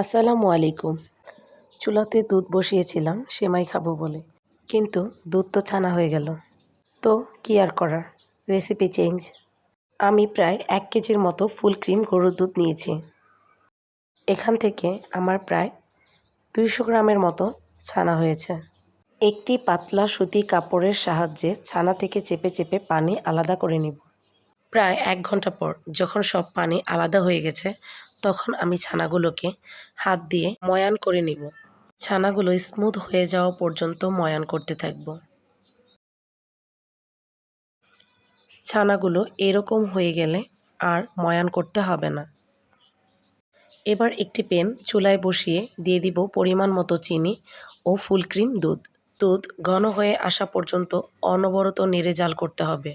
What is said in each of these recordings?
আসসালামু আলাইকুম। চুলাতে দুধ বসিয়েছিলাম সেমাই খাবো বলে, কিন্তু দুধ তো ছানা হয়ে গেল। তো কি আর করার, রেসিপি চেঞ্জ। আমি প্রায় 1 কেজির মতো ফুল ক্রিম গরুর দুধ নিয়েছি। এখান থেকে আমার প্রায় 200 গ্রামের মতো ছানা হয়েছে। একটি পাতলা সুতি কাপড়ের সাহায্যে ছানা থেকে চেপে চেপে পানি আলাদা করে নিব। প্রায় 1 ঘন্টা পর যখন সব পানি আলাদা হয়ে গেছে, তখন আমি ছানাগুলোকে হাত দিয়ে ময়ান করে নিব। ছানাগুলো স্মুথ হয়ে যাওয়া পর্যন্ত ময়ান করতে থাকব। ছানাগুলো এরকম হয়ে গেলে আর ময়ান করতে হবে না। এবার একটি প্যান চুলায় বসিয়ে দিয়ে দিব পরিমাণ মতো চিনি ও ফুল ক্রিম দুধ। দুধ ঘন হয়ে আসা পর্যন্ত অনবরত নেড়ে জাল করতে হবে।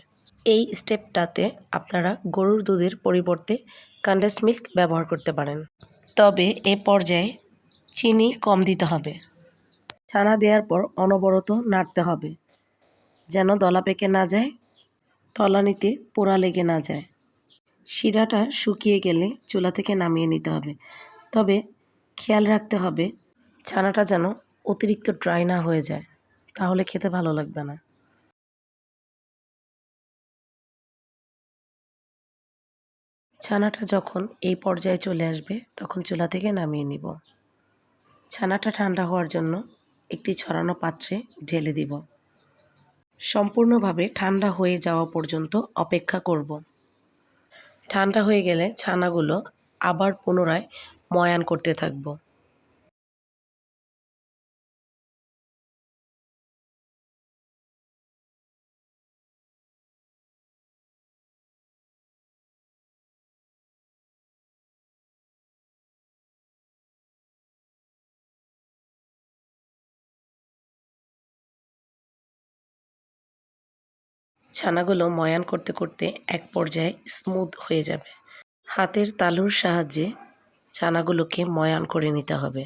এই স্টেপটাতে আপনারা গরুর দুধের পরিবর্তে কনডেন্সড মিল্ক ব্যবহার করতে পারেন, তবে এ পর্যায়ে চিনি কম দিতে হবে। ছানা দেওয়ার পর অনবরত নাড়তে হবে, যেন দলা পেকে না যায়, তলানিতে পোড়া লেগে না যায়। শিরাটা শুকিয়ে গেলে চুলা থেকে নামিয়ে নিতে হবে, তবে খেয়াল রাখতে হবে ছানাটা যেন অতিরিক্ত ড্রাই না হয়ে যায়, তাহলে খেতে ভালো লাগবে না। ছানাটা যখন এই পর্যায়ে চলে আসবে তখন চুলা থেকে নামিয়ে নিব। ছানাটা ঠান্ডা হওয়ার জন্য একটি ছড়ানো পাত্রে ঢেলে দিব। সম্পূর্ণভাবে ঠান্ডা হয়ে যাওয়া পর্যন্ত অপেক্ষা করব। ঠান্ডা হয়ে গেলে ছানাগুলো আবার পুনরায় ময়ান করতে থাকব। ছানাগুলো ময়ান করতে করতে এক পর্যায়ে স্মুথ হয়ে যাবে। হাতের তালুর সাহায্যে ছানাগুলোকে ময়ান করে নিতে হবে।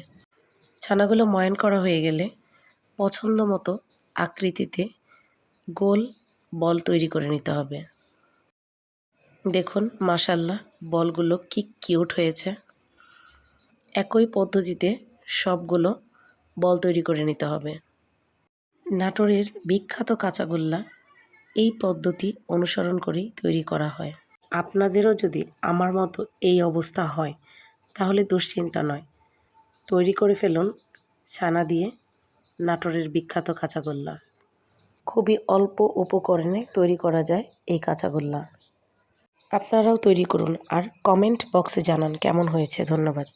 ছানাগুলো ময়ান করা হয়ে গেলে পছন্দ মতো আকৃতিতে গোল বল তৈরি করে নিতে হবে। দেখুন মাশাআল্লাহ, বলগুলো কি কিউট হয়েছে। একই পদ্ধতিতে সবগুলো বল তৈরি করে নিতে হবে। নাটোরের বিখ্যাত কাঁচাগোল্লা এই পদ্ধতি অনুসরণ করেই তৈরি করা হয়। আপনাদেরও যদি আমার মতো এই অবস্থা হয়, তাহলে দুশ্চিন্তা নয়, তৈরি করে ফেলুন ছানা দিয়ে নাটোরের বিখ্যাত কাঁচাগোল্লা। খুবই অল্প উপকরণে তৈরি করা যায় এই কাঁচাগোল্লা। আপনারাও তৈরি করুন আর কমেন্ট বক্সে জানান কেমন হয়েছে। ধন্যবাদ।